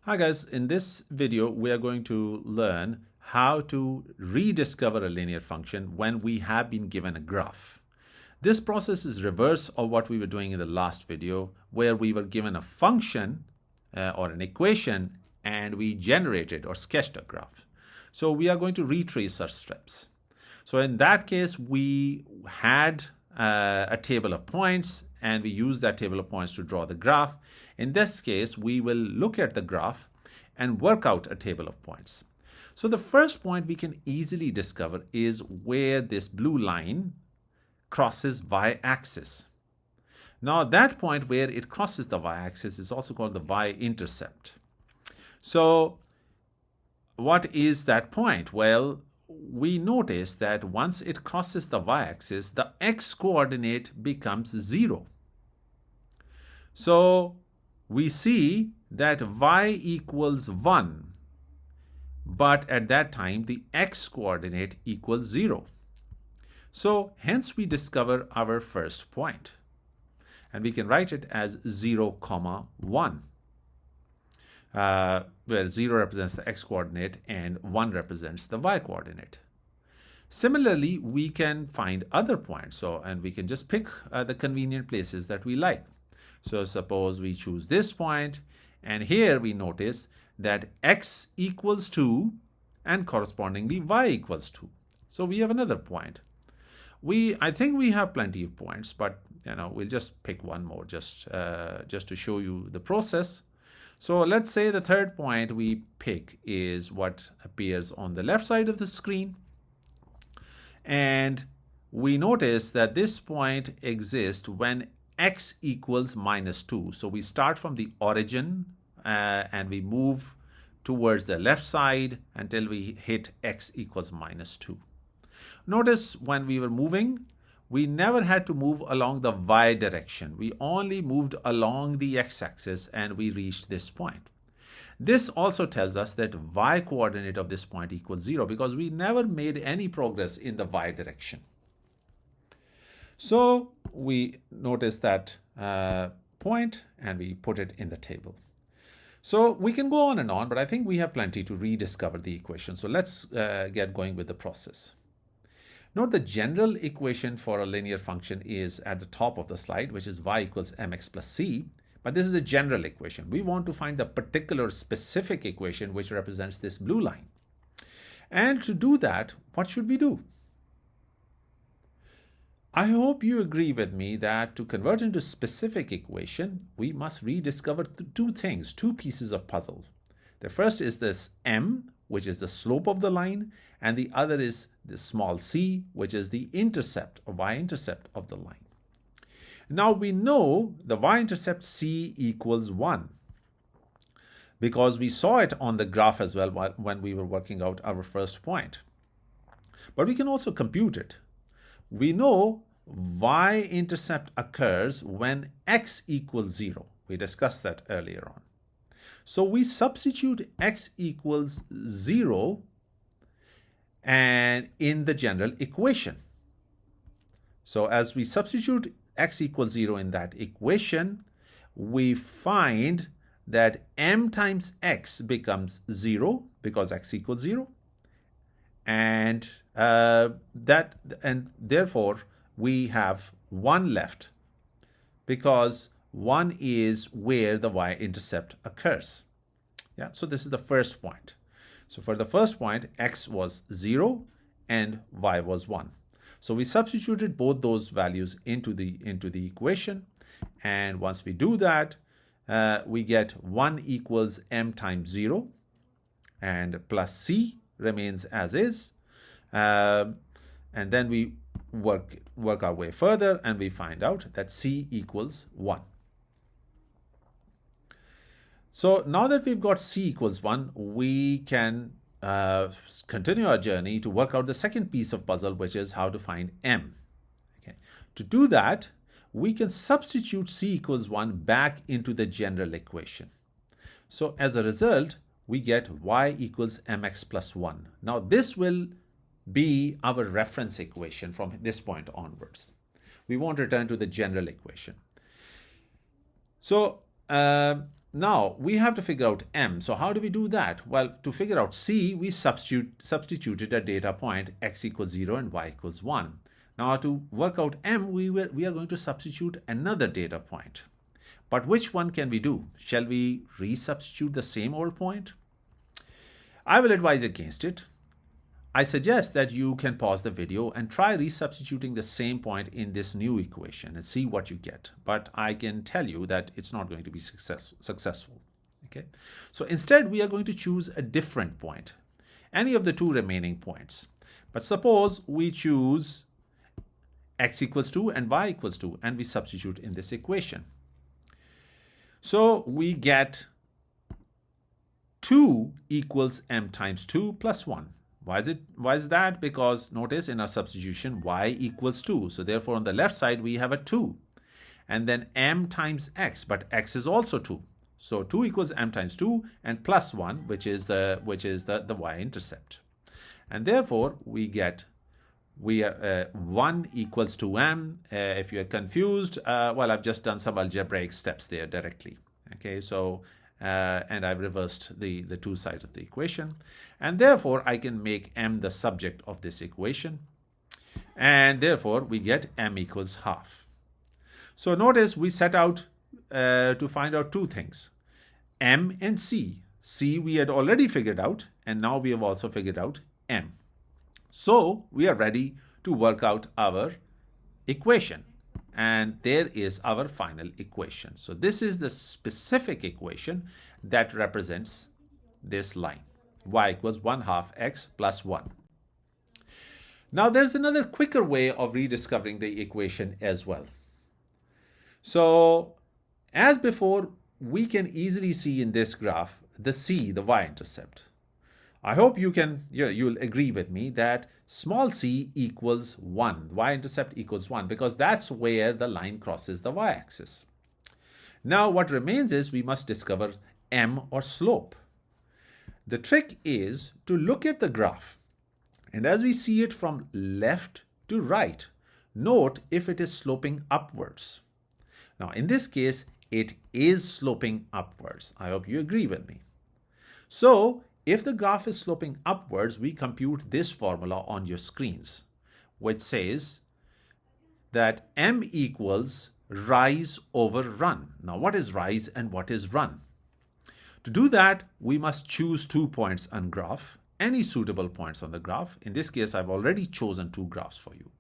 Hi guys, in this video we are going to learn how to rediscover a linear function when we have been given a graph. This process is reverse of what we were doing in the last video, where we were given a function or an equation and we generated or sketched a graph. So we are going to retrace our steps. So in that case, we had a table of points and we use that table of points to draw the graph. In this case, we will look at the graph and work out a table of points. So the first point we can easily discover is where this blue line crosses y-axis. Now that point where it crosses the y-axis is also called the y-intercept. So what is that point? Well, we notice that once it crosses the y-axis, the x-coordinate becomes 0. So we see that y equals 1, but at that time the x-coordinate equals 0. So hence we discover our first point, and we can write it as 0, 1, where 0 represents the x-coordinate and 1 represents the y-coordinate. Similarly, we can find other points, and we can just pick the convenient places that we like. So suppose we choose this point, and here we notice that x equals 2 and correspondingly y equals 2. So we have another point. I think we have plenty of points, but we'll just pick one more just to show you the process. So let's say the third point we pick is what appears on the left side of the screen. And we notice that this point exists when x equals -2. So we start from the origin and we move towards the left side until we hit x equals -2. Notice when we were moving, we never had to move along the y direction. We only moved along the x-axis and we reached this point. This also tells us that y coordinate of this point equals 0 because we never made any progress in the y direction. So we notice that point and we put it in the table. So we can go on and on, but I think we have plenty to rediscover the equation. So let's get going with the process. Note the general equation for a linear function is at the top of the slide, which is y equals mx plus c. But this is a general equation. We want to find the particular specific equation which represents this blue line. And to do that, what should we do? I hope you agree with me that to convert into specific equation, we must rediscover two things, two pieces of puzzle. The first is this m, which is the slope of the line, and the other is the small c, which is the intercept or y-intercept of the line. Now we know the y-intercept c equals 1 because we saw it on the graph as well when we were working out our first point. But we can also compute it. We know y-intercept occurs when x equals 0. We discussed that earlier on. So we substitute x equals 0 and in the general equation. So as we substitute x equals 0 in that equation, we find that m times x becomes 0 because x equals 0. And therefore we have 1 left because 1 is where the y-intercept occurs. Yeah, so this is the first point. So for the first point, x was 0 and y was 1. So we substituted both those values into the equation, and once we do that, we get 1 equals m times 0 and plus c remains as is, and then we work our way further and we find out that c equals 1. So now that we've got c equals 1, we can continue our journey to work out the second piece of puzzle, which is how to find m. Okay. To do that, we can substitute c equals 1 back into the general equation. So as a result, we get y equals mx plus 1. Now this will be our reference equation from this point onwards. We won't return to the general equation. So Now we have to figure out m. So how do we do that? Well, to figure out c, we substituted a data point x equals 0 and y equals 1. Now to work out m, we are going to substitute another data point. But which one can we do? Shall we resubstitute the same old point? I will advise against it. I suggest that you can pause the video and try resubstituting the same point in this new equation and see what you get. But I can tell you that it's not going to be successful. Okay? So instead, we are going to choose a different point, any of the two remaining points. But suppose we choose x equals 2 and y equals 2, and we substitute in this equation. So we get 2 equals m times 2 plus 1. Why is that? Because notice in our substitution y equals 2. So therefore on the left side we have a 2. And then m times x, but x is also 2. So 2 equals m times 2 and plus 1, which is the y-intercept. And therefore we get 1 equals to m. If you're confused, well, I've just done some algebraic steps there directly. Okay, so and I've reversed the two sides of the equation. And therefore, I can make m the subject of this equation. And therefore, we get m equals half. So notice we set out to find out two things, m and c. C we had already figured out, and now we have also figured out m. So we are ready to work out our equation. And there is our final equation. So this is the specific equation that represents this line, y equals 1/2 x plus 1. Now there's another quicker way of rediscovering the equation as well. So as before, we can easily see in this graph the c, the y-intercept. I hope you'll agree with me that small c equals 1, y-intercept equals 1, because that's where the line crosses the y-axis. Now what remains is we must discover m, or slope. The trick is to look at the graph, and as we see it from left to right, note if it is sloping upwards. Now in this case, it is sloping upwards. I hope you agree with me. So if the graph is sloping upwards, we compute this formula on your screens, which says that m equals rise over run. Now, what is rise and what is run? To do that, we must choose 2 points on graph, any suitable points on the graph. In this case, I've already chosen 2 graphs for you.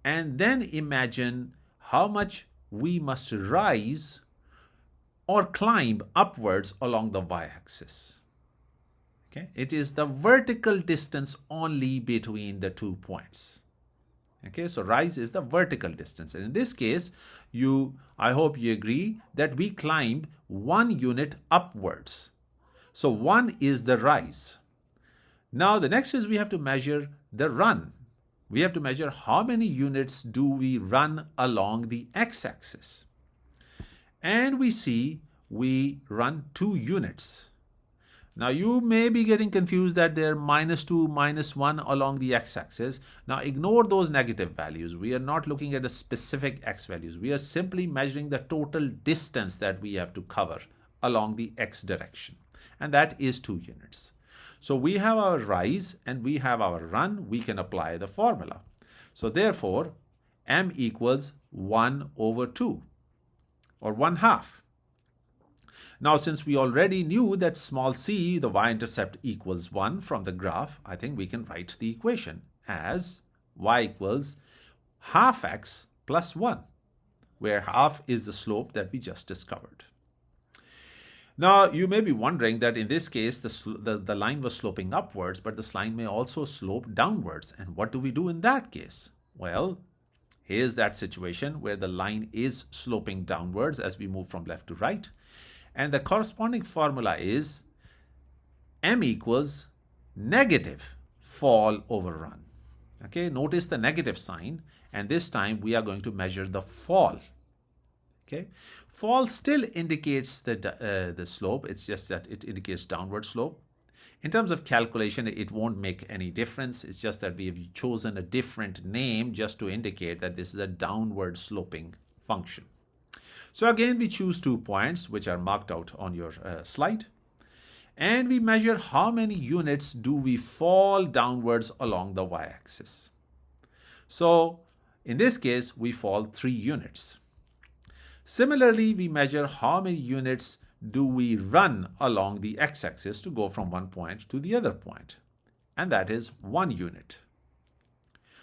And then imagine how much we must rise or climb upwards along the y-axis. Okay, it is the vertical distance only between the 2 points. Okay, so rise is the vertical distance. And in this case, I hope you agree that we climb 1 unit upwards. So 1 is the rise. Now the next is we have to measure the run. We have to measure how many units do we run along the x-axis. And we see we run 2 units. Now you may be getting confused that they're -2, -1 along the x-axis. Now ignore those negative values. We are not looking at a specific x values. We are simply measuring the total distance that we have to cover along the x direction. And that is 2 units. So we have our rise and we have our run. We can apply the formula. So therefore, m equals 1/2 or 1/2. Now, since we already knew that small c, the y-intercept equals 1 from the graph, I think we can write the equation as y equals 1/2 x plus 1, where half is the slope that we just discovered. Now, you may be wondering that in this case, the line was sloping upwards, but this line may also slope downwards. And what do we do in that case? Well, here's that situation where the line is sloping downwards as we move from left to right. And the corresponding formula is m equals negative fall over run. Okay, notice the negative sign, and this time we are going to measure the fall. Okay, fall still indicates the slope. It's just that it indicates downward slope. In terms of calculation, it won't make any difference. It's just that we have chosen a different name just to indicate that this is a downward sloping function. So again, we choose 2 points which are marked out on your slide. And we measure how many units do we fall downwards along the y-axis. So in this case, we fall 3 units. Similarly, we measure how many units do we run along the x-axis to go from one point to the other point. And that is 1 unit.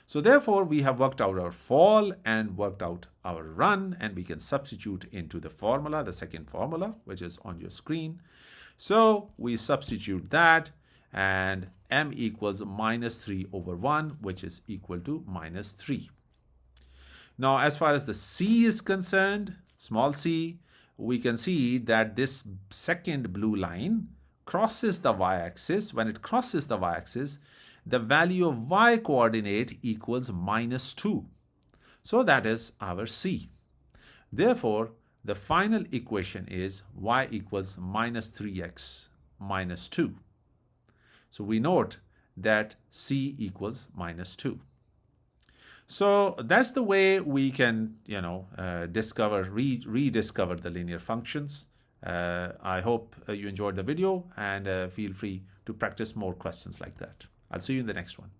So therefore, we have worked out our fall and worked out our run, and we can substitute into the formula, the second formula, which is on your screen. So we substitute that, and m equals minus 3 over 1, which is equal to minus 3. Now, as far as the c is concerned, small c, we can see that this second blue line crosses the y-axis. When it crosses the y-axis, the value of y coordinate equals minus 2. So that is our c. Therefore, the final equation is y equals minus 3x minus 2. So we note that c equals minus 2. So that's the way we can, rediscover the linear functions. I hope you enjoyed the video, and feel free to practice more questions like that. I'll see you in the next one.